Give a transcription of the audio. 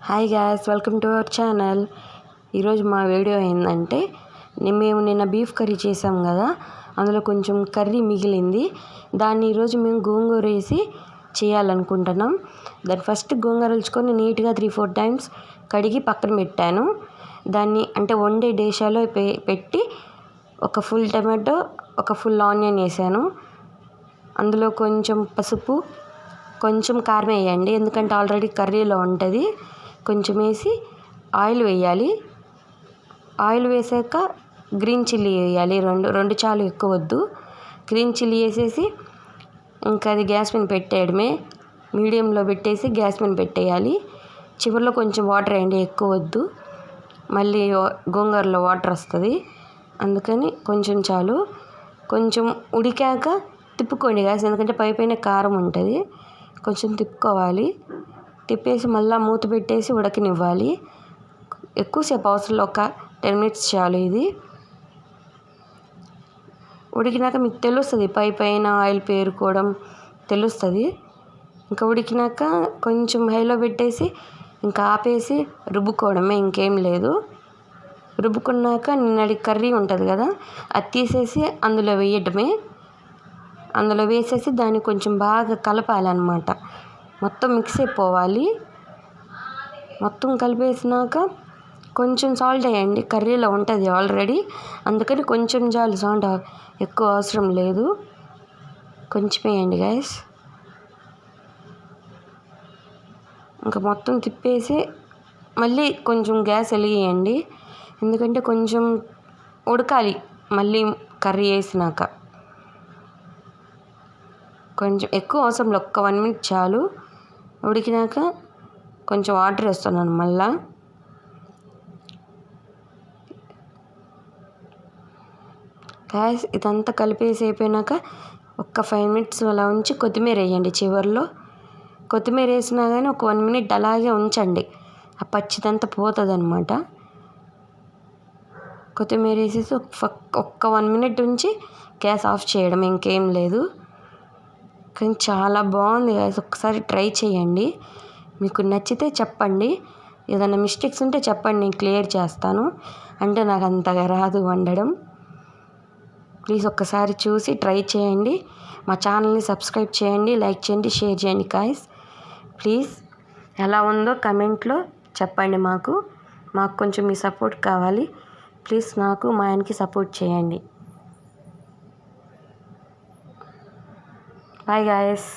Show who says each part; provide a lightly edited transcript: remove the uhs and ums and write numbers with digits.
Speaker 1: Hi guys, welcome to our channel. ఈరోజు మా video ఏంటంటే మేము నిన్న బీఫ్ కర్రీ చేసాం కదా, అందులో కొంచెం కర్రీ మిగిలింది. దాన్ని ఈరోజు మేము గోంగూర వేసి చేయాలనుకుంటున్నాం. దాన్ని ఫస్ట్ గోంగూర ఉల్చుకొని నీట్గా 3-4 టైమ్స్ కడిగి పక్కన పెట్టాను. దాన్ని అంటే వండే డేషాలో పెట్టి ఒక ఫుల్ టమాటో, ఒక ఫుల్ ఆనియన్ వేసాను. అందులో కొంచెం పసుపు, కొంచెం కారం వేయండి, ఎందుకంటే ఆల్రెడీ కర్రీలో ఉంటుంది. కొంచెం వేసి ఆయిల్ వేయాలి. ఆయిల్ వేసాక గ్రీన్ చిల్లీ వేయాలి. రెండు చాలు, ఎక్కువ వద్దు. గ్రీన్ చిల్లీ వేసేసి ఇంకా అది గ్యాస్ మీద పెట్టేయడమే. మీడియంలో పెట్టేసి గ్యాస్ మీద పెట్టేయాలి. చివరిలో కొంచెం వాటర్ వేయండి, ఎక్కువ వద్దు, మళ్ళీ గోంగూరలో వాటర్ వస్తుంది. అందుకని కొంచెం చాలు. కొంచెం ఉడికాక తిప్పుకోండి గ్యాస్, ఎందుకంటే పైన కారం ఉంటుంది. కొంచెం తిప్పుకోవాలి. తిప్పేసి మళ్ళీ మూత పెట్టేసి ఉడకనివ్వాలి. ఎక్కువసేపు అవసరం, ఒక 10 minutes చాలు. ఇది ఉడికినాక మీకు తెలుస్తుంది, పైన ఆయిల్ పేరుకోవడం తెలుస్తుంది. ఇంకా ఉడికినాక కొంచెం హైలో పెట్టేసి ఇంకా ఆపేసి రుబ్బుకోవడమే, ఇంకేం లేదు. రుబ్బుకున్నాక నిన్నటి కర్రీ ఉంటుంది కదా, అది తీసేసి అందులో వేయడమే. అందులో వేసేసి దాన్ని కొంచెం బాగా కలపాలన్నమాట. మొత్తం మిక్స్ అయిపోవాలి. మొత్తం కలిపేసినాక కొంచెం సాల్ట్ వేయండి, కర్రీలో ఉంటుంది ఆల్రెడీ, అందుకని కొంచెం చాలు సాల్ట్, ఎక్కువ అవసరం లేదు. కొంచెం వేయండి గైస్. ఇంకా మొత్తం తిప్పేసి మళ్ళీ కొంచెం గ్యాస్ వెలిగియండి, ఎందుకంటే కొంచెం ఉడకాలి. మళ్ళీ కర్రీ వేసినాక కొంచెం ఎక్కువ అవసరం లేదు, ఒక్క 1 minute చాలు. ఉడికినాక కొంచెం వాటర్ వేస్తున్నాను మళ్ళా. గ్యాస్ ఇదంతా కలిపేసి అయిపోయినాక ఒక్క 5 minutes అలా ఉంచి కొత్తిమీర వేయండి చివరిలో. కొత్తిమీర వేసినా కానీ ఒక 1 minute అలాగే ఉంచండి, ఆ పచ్చిదంతా పోతుంది అనమాట. కొత్తిమీర వేసేసి ఒక్క 1 minute ఉంచి గ్యాస్ ఆఫ్ చేయడం, ఇంకేం లేదు. కానీ చాలా బాగుంది గైస్, ఒకసారి ట్రై చేయండి. మీకు నచ్చితే చెప్పండి, ఏదైనా మిస్టేక్స్ ఉంటే చెప్పండి, నేను క్లియర్ చేస్తాను. అంటే నాకు అంతగా రాదు వండడం. ప్లీజ్ ఒక్కసారి చూసి ట్రై చేయండి. మా ఛానల్ని సబ్స్క్రైబ్ చేయండి, లైక్ చేయండి, షేర్ చేయండి గైస్. ప్లీజ్ ఎలా ఉందో కమెంట్లో చెప్పండి. మాకు కొంచెం మీ సపోర్ట్ కావాలి. ప్లీజ్ నాకు మా ఆయనకి సపోర్ట్ చేయండి. Bye guys.